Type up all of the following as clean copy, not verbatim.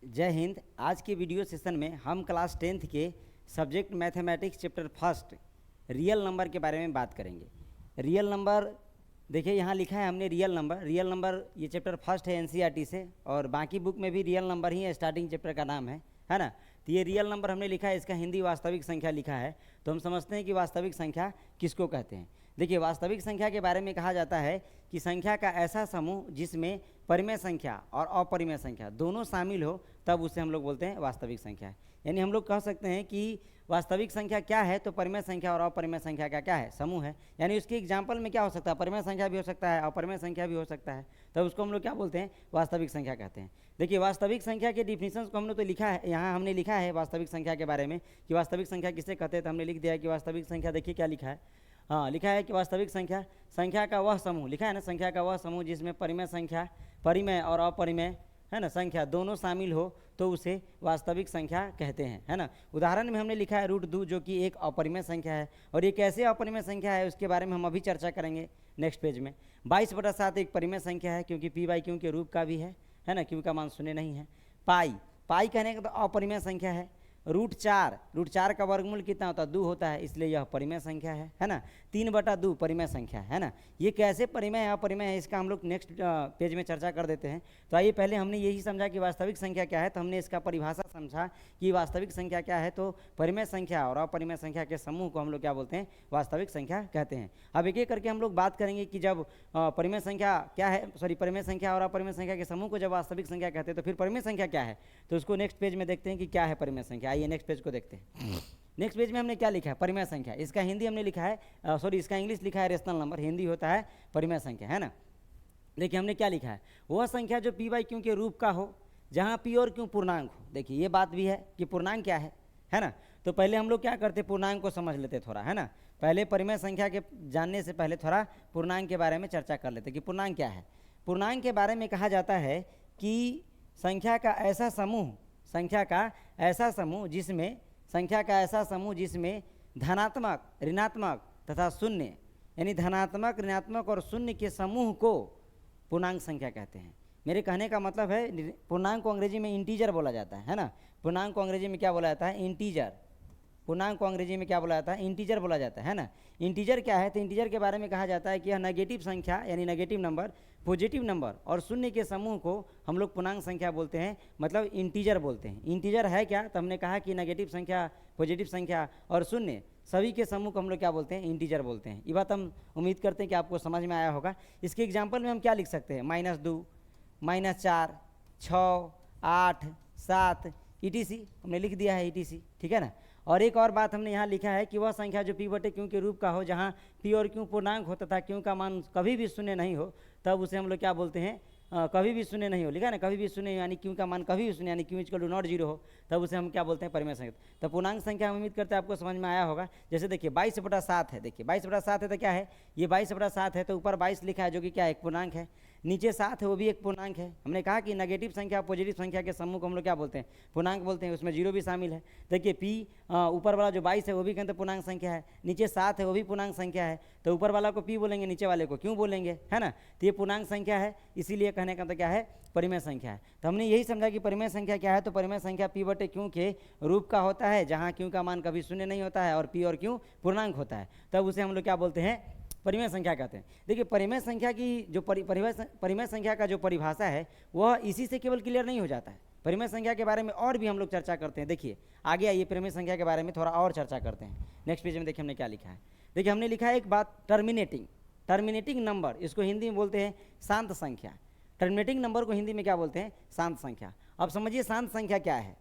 जय हिंद। आज के वीडियो सेशन में हम क्लास 10th के subject mathematics chapter first real number के बारे में बात करेंगे। रियल नंबर देखिए यहाँ लिखा है हमने रियल नंबर ये चैप्टर फर्स्ट है एनसीईआरटी से, और बाकी बुक में भी रियल नंबर ही है, स्टार्टिंग चैप्टर का नाम है ना। तो ये रियल नंबर हमने लिखा है, इसका हिंदी वास्तविक संख्या लिखा है। तो हम समझते हैं कि वास्तविक संख्या किसको कहते हैं। देखिए वास्तविक संख्या के बारे में कहा जाता है कि संख्या का ऐसा समूह जिसमें परिमेय संख्या और अपरिमेय संख्या दोनों शामिल हो, तब उसे हम लोग बोलते हैं वास्तविक संख्या। यानी हम लोग कह सकते हैं कि वास्तविक संख्या क्या है, तो परिमेय संख्या और अपरिमेय संख्या का क्या है, समूह है। यानी उसके एग्जाम्पल में क्या हो सकता है, परिमेय संख्या भी हो सकता है, अपरिमेय संख्या भी हो सकता है, तब उसको हम लोग क्या बोलते हैं, वास्तविक संख्या कहते हैं। देखिए वास्तविक संख्या के डिफिनीशन को हमने तो लिखा है, यहाँ हमने लिखा है वास्तविक संख्या के बारे में कि वास्तविक संख्या किसे कहते हैं। तो हमने लिख दिया है कि वास्तविक संख्या, देखिए क्या लिखा है, हाँ लिखा है कि वास्तविक संख्या संख्या का वह समूह, लिखा है ना, संख्या का वह समूह जिसमें परिमेय संख्या, परिमेय और अपरिमेय है ना संख्या दोनों शामिल हो, तो उसे वास्तविक संख्या कहते हैं, है ना। उदाहरण में हमने लिखा है √2 जो कि एक अपरिमेय संख्या है, और ये कैसे अपरिमेय संख्या है उसके बारे में हम अभी चर्चा करेंगे नेक्स्ट पेज में। 22/7 एक परिमेय संख्या है क्योंकि p/q के रूप का भी है ना, q का मान 0 नहीं है। पाई कहने का तो अपरिमेय संख्या है। √4 का वर्गमूल कितना होता है, 2 होता है, इसलिए यह परिमेय संख्या है ना। 3/2 परिमेय संख्या है ना। ये कैसे परिमेय है अपरिमेय है इसका हम लोग नेक्स्ट पेज में चर्चा कर देते हैं। तो आइए पहले हमने यही समझा कि वास्तविक संख्या क्या है, तो हमने इसका परिभाषा समझा कि वास्तविक संख्या क्या है, तो परिमेय संख्या और अपरिमेय संख्या के समूह को हम लोग क्या बोलते हैं, वास्तविक संख्या कहते हैं। अब एक एक करके हम लोग बात करेंगे कि जब परिमेय संख्या क्या है, परिमेय संख्या और अपरिमेय संख्या के समूह को जब वास्तविक संख्या कहते हैं, तो फिर परिमेय संख्या क्या है, तो उसको नेक्स्ट पेज में देखते हैं कि क्या है परिमेय संख्या। आइए नेक्स्ट पेज को देखते हैं। नेक्स्ट पेज में हमने क्या लिखा है, परिमेय संख्या। इसका हिंदी हमने लिखा है इसका इंग्लिश लिखा है रेशनल नंबर, हिंदी होता है परिमेय संख्या, है ना। देखिए हमने क्या लिखा है, वह संख्या जो p/q के रूप का हो, जहाँ p और q पूर्णांक हो। देखिए ये बात भी है कि पूर्णांक क्या है ना। तो पहले हम लोग क्या करते, पूर्णांक को समझ लेते थोड़ा, है ना। पहले परिमेय संख्या के जानने से पहले थोड़ा पूर्णांक के बारे में चर्चा कर लेते कि पूर्णांक क्या है। पूर्णांक के बारे में कहा जाता है कि संख्या का ऐसा समूह जिसमें धनात्मक, ऋणात्मक तथा शून्य, यानी धनात्मक, ऋणात्मक और शून्य के समूह को पूर्णांक संख्या कहते हैं। मेरे कहने का मतलब है पूर्णांक को अंग्रेजी में इंटीजर बोला जाता है ना। पूर्णांक को अंग्रेजी में क्या बोला जाता है, इंटीजर। पूर्णांक को अंग्रेजी में क्या बोला जाता है, इंटीजर बोला जाता है ना। इंटीजर क्या है, तो इंटीजर के बारे में कहा जाता है कि यह नेगेटिव संख्या यानी नेगेटिव नंबर, पॉजिटिव नंबर और शून्य के समूह को हम लोग पूर्णांक संख्या बोलते हैं, मतलब इंटीजर बोलते हैं। इंटीजर है क्या, तो हमने कहा कि नेगेटिव संख्या, पॉजिटिव संख्या और शून्य सभी के समूह को हम लोग क्या बोलते हैं, इंटीजर बोलते हैं। ये बात हम उम्मीद करते हैं कि आपको समझ में आया होगा। इसके एग्जाम्पल में हम क्या लिख सकते हैं, -2, -4, 6, 8, 7 ETC हमने लिख दिया है ETC, ठीक है ना। और एक और बात हमने यहाँ लिखा है कि वह संख्या जो p/q के रूप का हो, जहाँ p और q पूर्णांक हो तथा q का मान कभी भी शून्य नहीं हो, तब उसे हम लोग क्या बोलते हैं, कभी भी शून्य नहीं हो, लिखा है ना, कभी भी शून्य यानी q का मान कभी भी शून्य यानी q = नॉट 0 हो, तब उसे हम क्या बोलते हैं, परिमेय संख्या। तो पूर्णांक संख्या हम उम्मीद करते हैं आपको समझ में आया होगा। जैसे देखिए 22/7 है, देखिए 22/7 है तो क्या है, ये 22/7 है, तो ऊपर 22 लिखा है जो कि क्या है, एक पूर्णांक है, नीचे 7 है वो भी एक पूर्णांक है। हमने कहा कि नेगेटिव संख्या, पॉजिटिव संख्या के समूह को हम लोग क्या बोलते हैं, पूर्णांक बोलते हैं, उसमें 0 भी शामिल है। देखिए p ऊपर वाला जो 22 है वो भी कहते हैं पूर्णांक संख्या है, नीचे 7 है वो भी पूर्णांक संख्या है, तो ऊपर वाला को p बोलेंगे, नीचे वाले को q बोलेंगे, है ना। तो ये पूर्णांक संख्या है, इसीलिए कहने का तो क्या है, परिमेय संख्या है। तो हमने यही समझा कि परिमेय संख्या क्या है, तो परिमेय संख्या p/q के रूप का होता है, जहाँ q का मान कभी शून्य नहीं होता है और p और q पूर्णांक होता है, तब उसे हम लोग क्या बोलते हैं, परिमेय संख्या कहते हैं। देखिए परिमेय संख्या की जो परिमेय संख्या का जो परिभाषा है वह इसी से केवल क्लियर नहीं हो जाता है। परिमेय संख्या के बारे में और भी हम लोग चर्चा करते हैं। देखिए आगे आइए, परिमेय संख्या के बारे में थोड़ा और चर्चा करते हैं। नेक्स्ट पेज में देखिए हमने क्या लिखा है। देखिए हमने लिखा है एक बात, टर्मिनेटिंग नंबर, इसको हिंदी में बोलते हैं शांत संख्या। टर्मिनेटिंग नंबर को हिंदी में क्या बोलते हैं, शांत संख्या। अब समझिए शांत संख्या क्या है।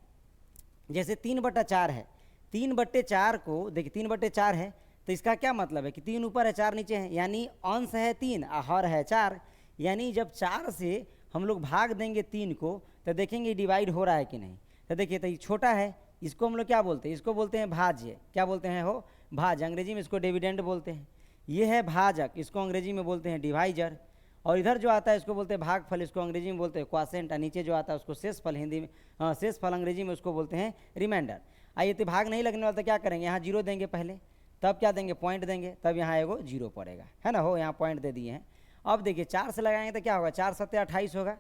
जैसे 3/4 है, 3/4 को देखिए 3/4 है, तो इसका क्या मतलब है कि 3 ऊपर है 4 नीचे है, यानी अंश है 3 और हर है 4। यानी जब 4 से हम लोग भाग देंगे 3 को, तो देखेंगे डिवाइड हो रहा है कि नहीं। तो देखिए तो ये छोटा है, इसको हम लोग क्या बोलते हैं, इसको बोलते हैं भाज्य। क्या बोलते हैं, हो भाज्य, अंग्रेजी में इसको डिविडेंड बोलते हैं। ये है भाजक, इसको अंग्रेजी में बोलते हैं डिवाइजर। और इधर जो आता है इसको बोलते हैं भागफल, इसको अंग्रेजी में बोलते हैं क्वासेंट। और नीचे जो आता है उसको शेषफल, हिंदी में शेषफल, अंग्रेजी में उसको बोलते हैं रिमाइंडर। आइए तो भाग नहीं लगने वाला तो क्या करेंगे, यहाँ 0 देंगे पहले, तब क्या देंगे, पॉइंट देंगे, तब यहाँ एगो 0 पड़ेगा, है ना। हो यहाँ पॉइंट दे दिए हैं। अब देखिए 4 से लगाएंगे तो क्या होगा, 4 × 7 = 28 होगा,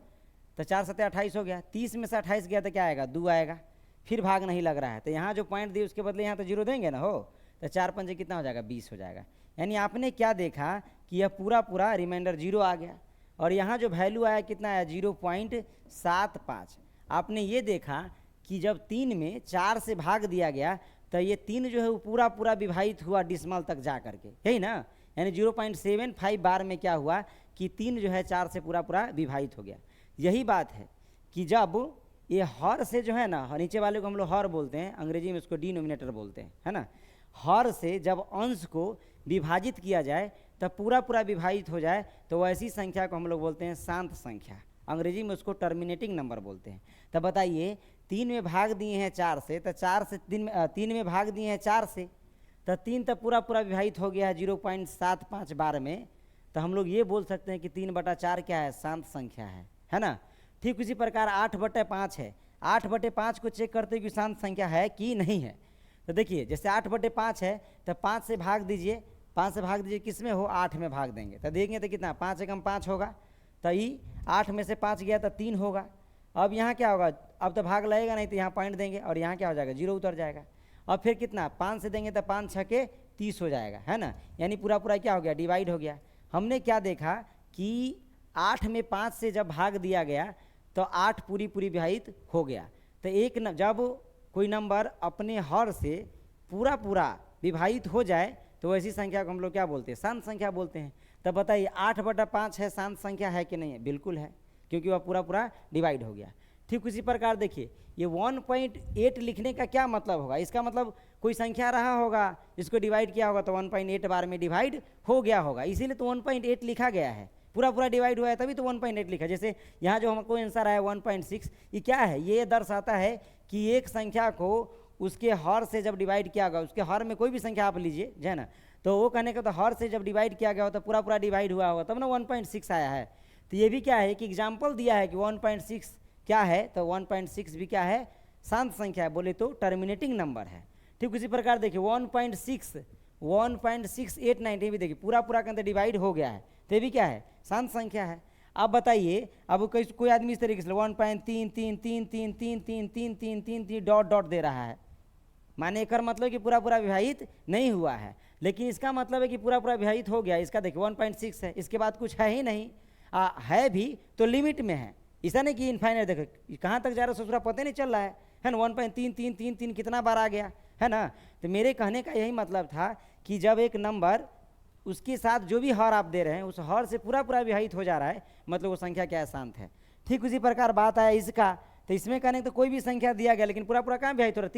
तो 4 सत्ते 28 हो गया, 30 में से 28 गया तो क्या आएगा, 2 आएगा, फिर भाग नहीं लग रहा है, तो यहाँ जो पॉइंट दिए उसके बदले यहाँ तो 0 देंगे ना, हो तो 4 पंजे कितना हो जाएगा, 20 हो जाएगा। यानी आपने क्या देखा कि यह पूरा पूरा रिमाइंडर 0 आ गया, और यहाँ जो वैल्यू आया कितना आया, 0.75। आपने ये देखा कि जब 3 में 4 से भाग दिया गया तो ये 3 जो है वो पूरा पूरा विभाजित हुआ डिसमल तक जा करके, यही ना, यानी 0.75 बार में क्या हुआ कि 3 जो है 4 से पूरा पूरा विभाजित हो गया। यही बात है कि जब ये हर से जो है ना, नीचे वाले को हम लोग हर बोलते हैं, अंग्रेजी में उसको डिनोमिनेटर बोलते हैं, है ना, हर से जब अंश को विभाजित किया जाए तब पूरा पूरा विभाजित हो जाए तो वैसी संख्या को हम लोग बोलते हैं शांत संख्या, अंग्रेजी में उसको टर्मिनेटिंग नंबर बोलते हैं। तब बताइए 3 में भाग दिए हैं 4 से, तो 4 से 3 में भाग दिए हैं 4 से, तो 3 तक पूरा पूरा विभाजित हो गया है 0.75 बार में, तो हम लोग ये बोल सकते हैं कि 3/4 क्या है, शांत संख्या है ना। ठीक उसी प्रकार 8/5 है, 8/5 को चेक करते कि शांत संख्या है कि नहीं है। तो देखिए जैसे 8/5 है तो 5 से भाग दीजिए, 5 से भाग दीजिए किस में हो, 8 में भाग देंगे, तो देंगे तो कितना, 5 एकम 5 होगा, तो ये 8 में से 5 गया तो 3 होगा। अब यहाँ क्या होगा, अब तो भाग लगेगा नहीं, तो यहाँ पॉइंट देंगे और यहाँ क्या हो जाएगा, 0 उतर जाएगा। अब फिर कितना, 5 से देंगे तो 5 छके 30 हो जाएगा, है ना, यानी पूरा पूरा क्या हो गया, डिवाइड हो गया। हमने क्या देखा कि 8 में 5 से जब भाग दिया गया तो 8 पूरी पूरी विभाजित हो गया। तो जब कोई नंबर अपने हर से पूरा पूरा विभाजित हो जाए तो ऐसी संख्या को हम लोग क्या बोलते हैं, शांत संख्या बोलते हैं। तब बताइए 8/5 है, शांत संख्या है कि नहीं है, बिल्कुल है, क्योंकि वह पूरा पूरा डिवाइड हो गया। ठीक उसी प्रकार देखिए ये 1.8 लिखने का क्या मतलब होगा, इसका मतलब कोई संख्या रहा होगा, इसको डिवाइड किया होगा तो 1.8 बार में डिवाइड हो गया होगा, इसीलिए तो 1.8 लिखा गया है, पूरा पूरा डिवाइड हुआ है तभी तो 1.8 लिखा। जैसे यहाँ जो हमको आंसर आया 1.6, ये क्या है, ये दर्शाता है कि एक संख्या को उसके हर से जब डिवाइड किया गया, उसके हर में कोई भी संख्या आप लीजिए, है ना, तो वो कहने का तो हर से जब डिवाइड किया गया हो तो पूरा पूरा डिवाइड हुआ होगा तब ना 1.6 आया है। तो ये भी क्या है कि एग्जाम्पल दिया है कि 1.6 क्या है, तो 1.6 भी क्या है, शांत संख्या है, बोले तो टर्मिनेटिंग नंबर है। ठीक उसी प्रकार देखिए 1.6890 भी देखिए पूरा पूरा के अंदर डिवाइड हो गया है, तो ये भी क्या है, शांत संख्या है। अब बताइए, अब कोई आदमी इस तरीके से 1.333333333 डॉट डॉट दे रहा है, माने एक मतलब कि पूरा पूरा विभाजित नहीं हुआ है, लेकिन इसका मतलब है कि पूरा पूरा विभाजित हो गया। इसका देखिए 1.6 है, इसके बाद कुछ है ही नहीं, है भी तो लिमिट में है, ऐसा नहीं कि इनफाइनाइट, देखो कहाँ तक जा रहा है ससुरा पता नहीं चल रहा है ना, 1.3333 कितना बार आ गया है ना। तो मेरे कहने का यही मतलब था कि जब एक नंबर उसके साथ जो भी हर आप दे रहे हैं उस हर से पूरा पूरा विभाजित हो जा रहा है, मतलब वो संख्या क्या है, शांत है। ठीक उसी प्रकार बात आया इसका, तो इसमें कहने तो कोई भी संख्या दिया गया लेकिन पूरा पूरा कहाँ विभाजित हो रहा है,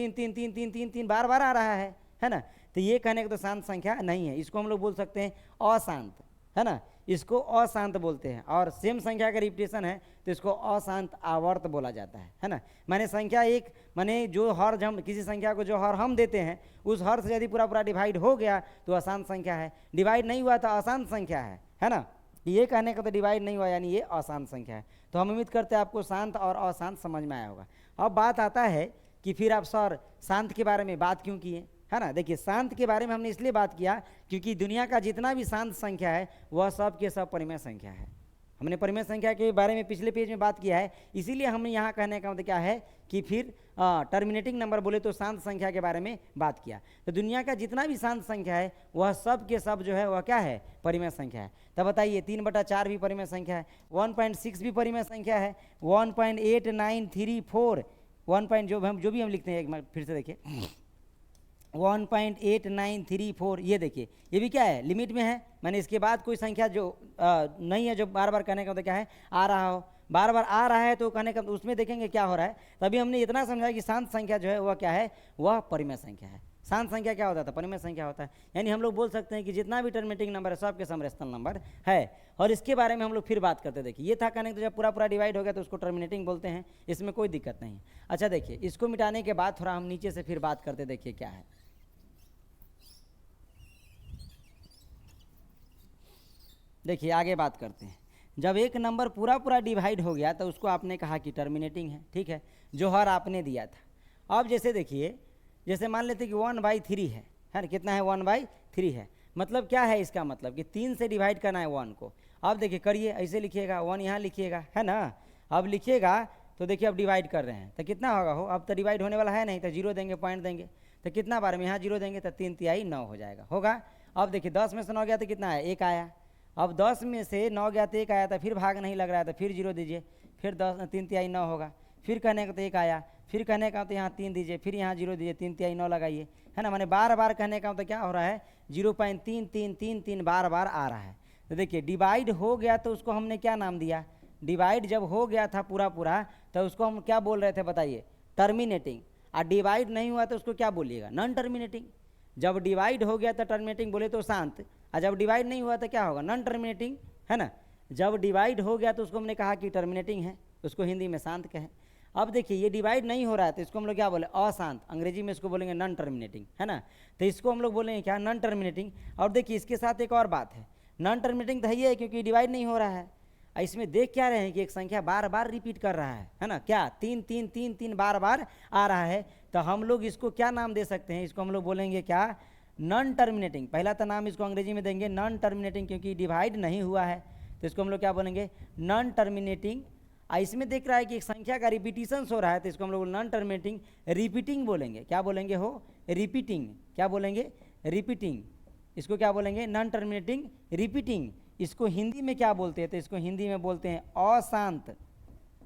3 बार बार आ रहा है ना, तो ये कहने का तो शांत संख्या नहीं है, इसको हम लोग बोल सकते हैं अशांत, है ना, इसको अशांत बोलते हैं। और सेम संख्या का रिपीटेशन है तो इसको अशांत आवर्त बोला जाता है ना। माने संख्या एक, माने जो हर हम किसी संख्या को जो हर हम देते हैं उस हर से यदि पूरा पूरा डिवाइड हो गया तो अशांत संख्या है, डिवाइड नहीं हुआ तो अशांत संख्या है ना। ये कहने का तो डिवाइड नहीं हुआ यानी ये अशांत संख्या है। तो हम उम्मीद करते हैं आपको शांत और अशांत समझ में आया होगा। अब बात आता है कि फिर आप सर शांत के बारे में बात क्यों किए, है ना। देखिए शांत के बारे में हमने इसलिए बात किया क्योंकि दुनिया का जितना भी शांत संख्या है वह सब के सब परिमेय संख्या है। हमने परिमेय संख्या के बारे में पिछले पेज में बात किया है, इसीलिए हमने यहाँ कहने का मतलब क्या है कि फिर टर्मिनेटिंग नंबर बोले तो शांत संख्या के बारे में बात किया। तो दुनिया का जितना भी शांत संख्या है वह सब के सब जो है वह क्या है, परिमेय संख्या है। तब बताइए 3/4 भी परिमेय संख्या है, 1.6 भी परिमेय संख्या है, 1.8934 जो भी हम लिखते हैं, एक बार फिर से देखिए 1.8934, ये देखिए ये भी क्या है, लिमिट में है। मैंने इसके बाद कोई संख्या जो नहीं है, जो बार बार कहने का मतलब क्या है, आ रहा हो, बार बार आ रहा है तो कहने का उसमें देखेंगे क्या हो रहा है। तभी हमने इतना समझा कि शांत संख्या जो है वह क्या है, वह परिमेय संख्या है। शांत संख्या क्या होता है, परिमेय संख्या होता है। यानी हम लोग बोल सकते हैं कि जितना भी टर्मिनेटिंग नंबर है सबके सम रेशनल नंबर है। और इसके बारे में हम लोग फिर बात करते, देखिए ये था कहने तो जब पूरा पूरा डिवाइड हो गया तो उसको टर्मिनेटिंग बोलते हैं, इसमें कोई दिक्कत नहीं। अच्छा देखिए इसको मिटाने के बाद थोड़ा हम नीचे से फिर बात करते, देखिए क्या है। देखिए आगे बात करते हैं। जब एक नंबर पूरा पूरा डिवाइड हो गया तो उसको आपने कहा कि टर्मिनेटिंग है, ठीक है, जो हर आपने दिया था। अब जैसे देखिए, जैसे मान लेते कि 1/3 है ना, कितना है, 1/3 है। मतलब क्या है इसका मतलब कि 3 से डिवाइड करना है 1 को। अब देखिए करिए, ऐसे लिखिएगा 1 यहाँ लिखिएगा, है ना, अब लिखिएगा तो देखिए अब डिवाइड कर रहे हैं तो कितना होगा हो, अब तो डिवाइड होने वाला है नहीं, तो जीरो देंगे, पॉइंट देंगे, तो कितना बार में यहाँ जीरो देंगे तो 3 तिहाई 9 हो जाएगा, होगा। अब देखिए 10 में से 9 गया तो कितना है, 1 आया। अब 10 में से 9 गया तो 1 आया, तो फिर भाग नहीं लग रहा है तो फिर जीरो दीजिए, फिर 3 तिहाई 9 होगा। फिर कहने का तो 1 आया, फिर कहने का तो यहाँ 3 दीजिए, फिर यहाँ जीरो दीजिए, 3 तिहाई 9 लगाइए, है ना। माने बार बार कहने का तो क्या हो रहा है, 0.3333 बार बार आ रहा है। तो देखिए डिवाइड हो गया तो उसको हमने क्या नाम दिया, डिवाइड जब हो गया था पूरा पूरा तो उसको हम क्या बोल रहे थे बताइए, टर्मिनेटिंग। और डिवाइड नहीं हुआ तो उसको क्या बोलिएगा, नॉन टर्मिनेटिंग। जब डिवाइड हो गया तो टर्मिनेटिंग बोले तो शांत, और जब डिवाइड नहीं हुआ तो क्या होगा, नॉन टर्मिनेटिंग, है ना। जब डिवाइड हो गया तो उसको हमने कहा कि टर्मिनेटिंग है, उसको हिंदी में शांत कहें। अब देखिए ये डिवाइड नहीं हो रहा है तो इसको हम लोग क्या बोले, अशांत, अंग्रेजी में इसको बोलेंगे नॉन टर्मिनेटिंग, है ना। तो इसको हम लोग बोलेंगे क्या, नॉन टर्मिनेटिंग। और देखिए इसके साथ एक और बात है, नॉन टर्मिनेटिंग तो है क्योंकि डिवाइड नहीं हो रहा है। इसमें देख क्या रहे हैं कि एक संख्या बार बार रिपीट कर रहा है ना, क्या 3 3 3 3 बार बार आ रहा है। तो हम लोग इसको क्या नाम दे सकते हैं, इसको हम लोग बोलेंगे क्या, नॉन टर्मिनेटिंग। पहला तो नाम इसको अंग्रेजी में देंगे नॉन टर्मिनेटिंग, क्योंकि डिवाइड नहीं हुआ है तो इसको हम लोग क्या बोलेंगे, नॉन टर्मिनेटिंग। इसमें देख रहा है कि एक संख्या का रिपीटिशन हो रहा है तो इसको हम लोग नॉन टर्मिनेटिंग रिपीटिंग बोलेंगे। क्या बोलेंगे हो, रिपीटिंग। क्या बोलेंगे, रिपीटिंग। इसको क्या बोलेंगे, नॉन टर्मिनेटिंग रिपीटिंग। इसको हिंदी में क्या बोलते हैं, तो इसको हिंदी में बोलते हैं अशांत,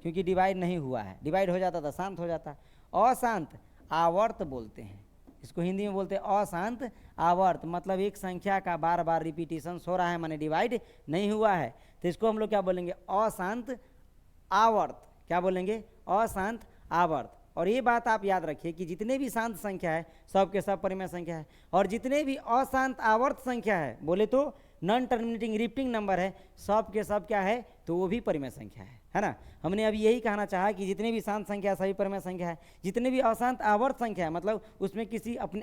क्योंकि डिवाइड नहीं हुआ है, डिवाइड हो जाता था शांत हो जाता। अशांत आवर्त बोलते हैं, इसको हिंदी में बोलते हैं अशांत आवर्त। मतलब एक संख्या का बार बार रिपीटिशन हो रहा है, माने डिवाइड नहीं हुआ है, तो इसको हम लोग क्या बोलेंगे, अशांत आवर्त। क्या बोलेंगे, अशांत आवर्त। और ये बात आप याद रखिए कि जितने भी शांत संख्या है सब के सब परिमेय संख्या है, और जितने भी अशांत आवर्त संख्या है बोले तो नॉन टर्मिनेटिंग रिपीटिंग नंबर है, सब के सब क्या है, तो वो भी परिमेय संख्या है ना। हमने अभी यही कहना चाहा कि जितने भी शांत संख्या है सभी परिमेय संख्या है, जितने भी अशांत आवर्त संख्या है मतलब उसमें किसी अपने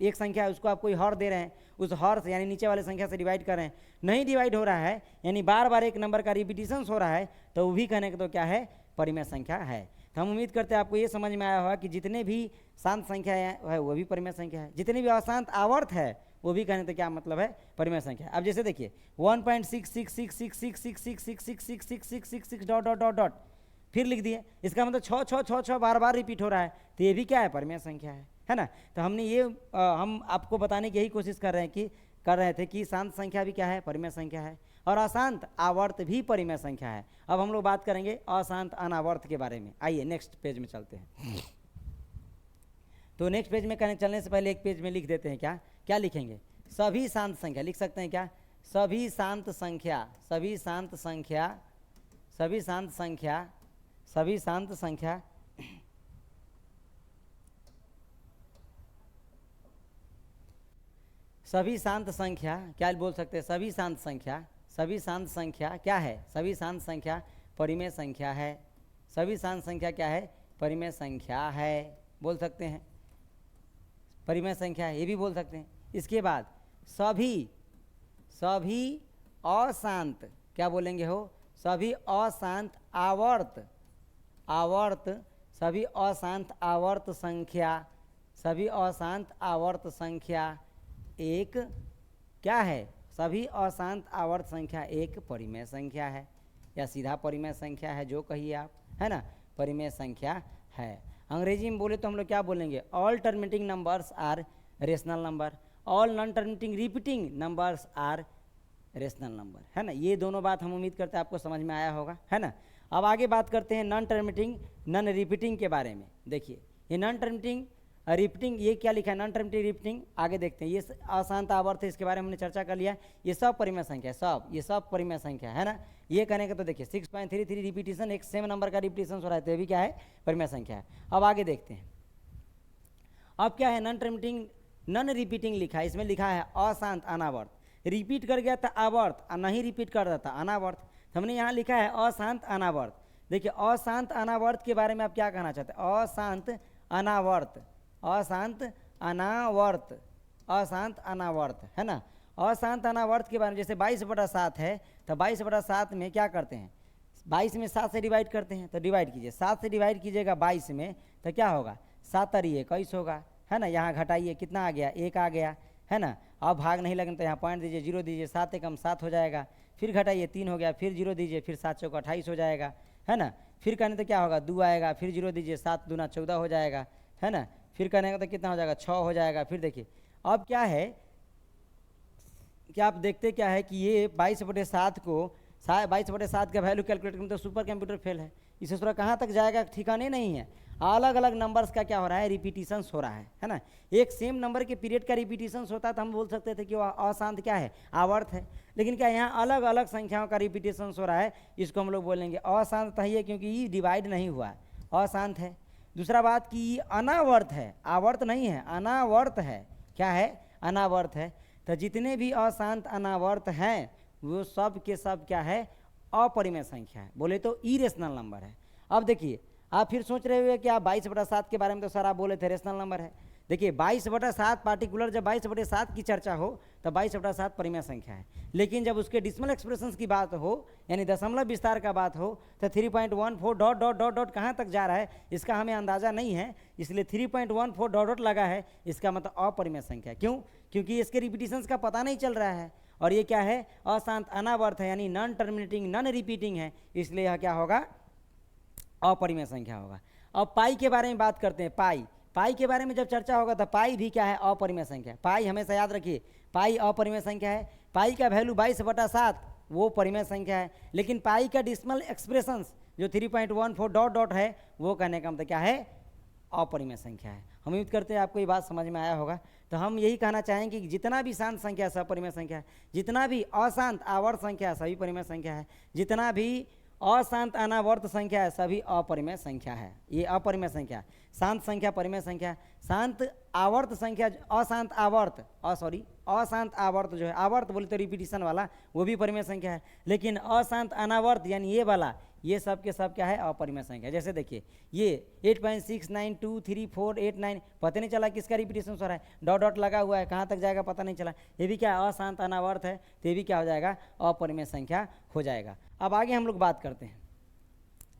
एक संख्या है उसको आप कोई हर दे रहे हैं, उस हर से यानी नीचे वाले संख्या से डिवाइड कर रहे हैं, नहीं डिवाइड हो रहा है यानी बार बार एक नंबर का रिपीटिशन हो रहा है, तो वो भी कहने का तो क्या है, परिमेय संख्या है। तो हम उम्मीद करते हैं आपको ये समझ में आया होगा कि जितने भी शांत संख्या है वो भी परिमेय संख्या है, जितने भी अशांत आवर्त है वो भी कहने तो क्या मतलब है, परिमेय संख्या। अब जैसे देखिए 1.6666666666666 डॉट डॉट डॉट डॉट फिर लिख दिए, इसका मतलब 6 6 6 6 बार बार रिपीट हो रहा है, तो ये भी क्या है, परिमेय संख्या है ना। तो हमने ये हम आपको बताने की यही कोशिश कर रहे थे कि शांत संख्या भी क्या है, परिमेय संख्या है, और अशांत आवर्त भी परिमेय संख्या है। अब हम लोग बात करेंगे अशांत अनावर्त के बारे में। आइए नेक्स्ट पेज में चलते हैं। तो नेक्स्ट पेज में चलने से पहले एक पेज में लिख देते हैं, क्या लिखेंगे, सभी शांत संख्या लिख सकते हैं क्या, सभी शांत संख्या, सभी शांत संख्या, सभी शांत संख्या, सभी शांत संख्या सभी शांत संख्या क्या बोल सकते हैं, सभी शांत संख्या, सभी शांत संख्या क्या है, सभी शांत संख्या परिमेय संख्या है, सभी शांत संख्या क्या है, परिमेय संख्या है, बोल सकते हैं, परिमेय संख्या है, ये भी बोल सकते हैं। इसके बाद सभी अशांत, क्या बोलेंगे हो, सभी अशांत आवर्त, सभी अशांत आवर्त संख्या, सभी अशांत आवर्त संख्या एक क्या है, सभी अशांत आवर्त संख्या एक परिमेय संख्या है, या सीधा परिमेय संख्या है, जो कहिए आप, है ना, परिमेय संख्या है। अंग्रेजी में बोले तो हम लोग क्या बोलेंगे, all terminating numbers are rational number, all non terminating repeating numbers are rational number, है ना। ये दोनों बात हम उम्मीद करते हैं आपको समझ में आया होगा, है ना। अब आगे बात करते हैं नॉन टर्मिनेटिंग नॉन रिपीटिंग के बारे में। देखिए ये नॉन टर्मिनेटिंग रिपीटिंग, ये क्या लिखा है, नॉन टर्मिनेटिंग रिपीटिंग, आगे देखते हैं। ये अशांत आवर्त है, इसके बारे में हमने चर्चा कर लिया, ये सब परिमेय संख्या, सब ये सब परिमेय संख्या है ना। ये कहने का तो देखिए 6.33 रिपीटिशन, एक सेम नंबर का रिपीटिशन हो रहा है, तो ये भी क्या है, परिमेय संख्या है। अब आगे देखते हैं, अब क्या है, नॉन टर्मिनेटिंग नॉन रिपीटिंग लिखा है, इसमें लिखा है अशांत अनावर्त, रिपीट कर गया था आवर्त और नहीं रिपीट कर रहा था अनावर्त, हमने यहाँ लिखा है अशांत अनावर्त। देखिए अशांत अनावर्त के बारे में आप क्या कहना चाहते हैं, अशांत अनावर्त, अशांत अनावर्त, अशांत अनावर्त, है ना। अशांत अनावर्त के बारे में जैसे 22/7 है, तो 22/7 में क्या करते हैं, 22 में 7 से डिवाइड करते हैं, तो डिवाइड कीजिए, 7 से डिवाइड कीजिएगा 22 में, तो क्या होगा, 7 और 21 होगा, है ना। यहाँ घटाइए, कितना आ गया, 1 आ गया, है ना। अब भाग नहीं लगने तो यहाँ पॉइंट दीजिए, 0 दीजिए, 7 एकम 7 हो जाएगा, फिर घटाइए 3 हो गया, फिर 0 दीजिए, फिर 7 चौका 28 हो जाएगा, है ना। फिर कहने तो क्या होगा, 2 आएगा, फिर 0 दीजिए, 7 दूना 14 हो जाएगा, है ना। फिर कहने का तो कितना हो जाएगा, 6 हो जाएगा। फिर देखिए अब क्या है कि आप देखते क्या है कि ये 22/7 को 22/7 का वैल्यू कैलकुलेट करें तो सुपर कंप्यूटर फेल है। इसे थोड़ा कहाँ तक जाएगा ठिकाने नहीं है। अलग अलग नंबर्स का क्या हो रहा है, रिपीटिशंस हो रहा है ना। एक सेम नंबर के पीरियड का रिपीटिशंस होता है तो हम बोल सकते थे कि वह अशांत क्या है, आवर्त है। लेकिन क्या यहाँ अलग अलग संख्याओं का रिपीटिशंस हो रहा है, इसको हम लोग बोलेंगे अशांत ही है, क्योंकि ये डिवाइड नहीं हुआ है, अशांत है। दूसरा बात कि अनावर्त है, आवर्त नहीं है, अनावर्त है। क्या है, अनावर्त है। तो जितने भी अशांत अनावर्त हैं वो सब के सब क्या है, अपरिमेय संख्या है, बोले तो इरेशनल नंबर है। अब देखिए आप फिर सोच रहे हुए कि आप 22/7 के बारे में तो सर आप बोले थे रेशनल नंबर है। देखिए 22/7 पार्टिकुलर, जब 22/7 की चर्चा हो तो 22/7 परिमेय संख्या है। लेकिन जब उसके डिसिमल एक्सप्रेशंस की बात हो, यानी दशमलव विस्तार का बात हो, तो 3.14 डॉट डॉट डॉट डॉट कहाँ तक जा रहा है इसका हमें अंदाज़ा नहीं है, इसलिए 3.14 डॉट डॉट लगा है, इसका मतलब अपरिमेय संख्या। क्यों, क्योंकि इसके रिपीटिशंस का पता नहीं चल रहा है, और ये क्या है, अशांत अनावर्त है, यानी नॉन टर्मिनेटिंग नॉन रिपीटिंग है, इसलिए यह क्या होगा, अपरिमेय संख्या होगा। अब पाई के बारे में बात करते हैं। पाई के बारे में जब चर्चा होगा तो पाई भी क्या है, अपरिमेय संख्या। पाई हमेशा याद रखिए, पाई अपरिमेय संख्या है। पाई का वैल्यू 22/7 वो परिमेय संख्या है, लेकिन पाई का डिसिमल एक्सप्रेशंस जो 3.14 डॉट डॉट है वो कहने का मतलब क्या है, अपरिमेय संख्या है। हम उम्मीद करते हैं आपको ये बात समझ में आया होगा। तो हम यही कहना चाहेंगे कि जितना भी शांत संख्या सब परिमेय संख्या है, जितना भी अशांत आवर्त संख्या सभी परिमेय संख्या है, जितना भी अशांत अनावर्त संख्या है सभी अपरिमेय संख्या है। ये अपरिमेय संख्या, शांत संख्या परिमेय संख्या, शांत आवर्त संख्या, अशांत आवर्त अशांत आवर्त जो है, आवर्त बोले तो रिपीटिशन वाला, वो भी परिमेय संख्या है। लेकिन अशांत अनावर्त यानी ये वाला, ये सब के सब क्या है, अपरिमेय संख्या। जैसे देखिए ये 8.6923489, पता नहीं चला किसका रिपीटिशन हो रहा है, डॉट डॉट लगा हुआ है, कहाँ तक जाएगा पता नहीं चला, ये भी क्या अशांत अनावर्त है, तो ये भी क्या हो जाएगा, अपरिमेय संख्या हो जाएगा। अब आगे हम लोग बात करते हैं।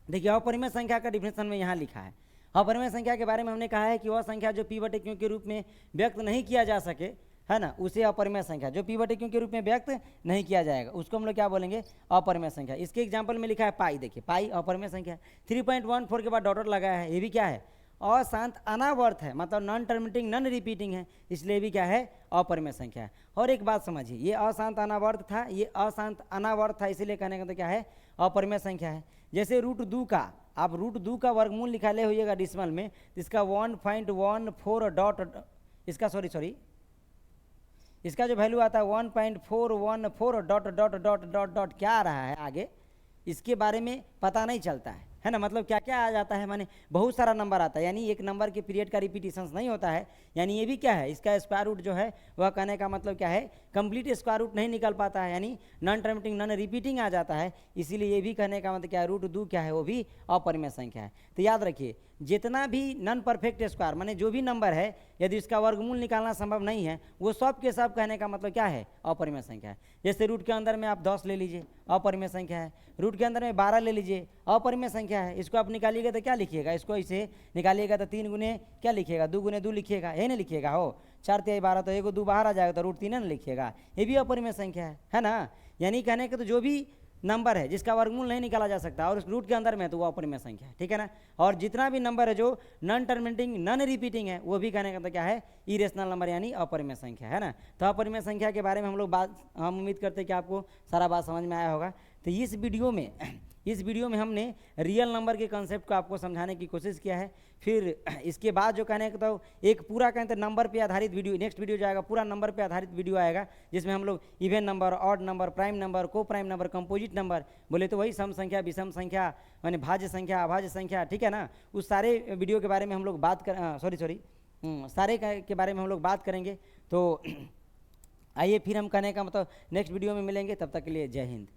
देखिए अपरिमेय संख्या का डिफिनेशन में यहाँ लिखा है। अपरिमेय संख्या के बारे में हमने कहा है कि वह संख्या जो p/q के रूप में व्यक्त नहीं किया जा सके, है ना, उसे अपरिमेय संख्या, जो p/q के रूप में व्यक्त नहीं किया जाएगा उसको हम लोग क्या बोलेंगे, अपरिमेय संख्या। इसके एग्जाम्पल में लिखा है पाई। देखिए पाई अपरिमेय संख्या, 3.14 के बाद डॉट डॉट लगा है, ये भी क्या है, अशांत अनावर्त है, मतलब नॉन टर्मिनेटिंग नॉन रिपीटिंग है, इसलिए भी क्या है, अपरिमेय संख्या है। और एक बात समझिए, ये अशांत अनावर्त था, ये अशांत अनावर्त था, इसीलिए कहने का तो क्या है, अपरिमेय संख्या है। जैसे √2 का, आप √2 का वर्गमूल निकाले होइएगा डिसिमल में, तो इसका 1.14 डॉट, इसका इसका जो वैल्यू आता है 1.414 dot dot dot dot dot क्या आ रहा है आगे, इसके बारे में पता नहीं चलता है ना। मतलब क्या क्या आ जाता है, माने बहुत सारा नंबर आता है, यानी एक नंबर के पीरियड का रिपीटिशंस नहीं होता है। यानी ये भी क्या है, इसका स्क्वायर रूट जो है वह कहने का मतलब क्या है, कंप्लीट स्क्वायर रूट नहीं निकल पाता है, यानी नॉन टर्मिनेटिंग नॉन रिपीटिंग आ जाता है। इसीलिए ये भी कहने का मतलब क्या है, √2 क्या है, वो भी अपरिमेय संख्या है। तो याद रखिए, जितना भी नॉन परफेक्ट स्क्वायर, माने जो भी नंबर है यदि इसका वर्गमूल निकालना संभव नहीं है, वो सब के सब कहने का मतलब क्या है, अपरिमेय संख्या है। जैसे रूट के अंदर में आप 10 ले लीजिए, अपरिमेय संख्या है। रूट के अंदर में 12 ले लीजिए, अपरिमेय संख्या है। इसको आप निकालिएगा तो क्या लिखिएगा, इसको इसे निकालिएगा तो 3 गुने क्या लिखिएगा, 2 गुने 2 लिखिएगा, यही नहीं लिखिएगा हो, 4 × 12 तो 1 2 बाहर आ जाएगा, तो √3 नहीं लिखिएगा, ये भी अपरिमेय संख्या है ना। यानी कहने का तो जो भी नंबर है जिसका वर्गमूल नहीं निकाला जा सकता और उस रूट के अंदर में, तो वो अपरिमेय संख्या है, ठीक है ना। और जितना भी नंबर है जो नॉन टर्मिनेटिंग नॉन रिपीटिंग है, वो भी कहने का तो क्या है, इरेशनल नंबर यानी अपरिमेय संख्या, है ना। तो अपरिमेय संख्या के बारे में हम उम्मीद करते हैं कि आपको सारा बात समझ में आया होगा। तो इस वीडियो में हमने रियल नंबर के कॉन्सेप्ट को आपको समझाने की कोशिश किया है। फिर इसके बाद जो कहने का तो एक पूरा कहते हैं नंबर पे आधारित वीडियो, नेक्स्ट वीडियो जो आएगा पूरा नंबर पे आधारित वीडियो आएगा, जिसमें हम लोग even number, odd number, prime number, को प्राइम नंबर, कंपोजिट नंबर, बोले तो वही सम संख्या, विषम संख्या, माने भाज्य संख्या, अभाज्य संख्या, ठीक है ना, उस सारे वीडियो के बारे में हम लोग बात सारे के बारे में हम लोग बात करेंगे। तो आइए फिर हम कहने का मतलब नेक्स्ट वीडियो में मिलेंगे, तब तक के लिए जय हिंद।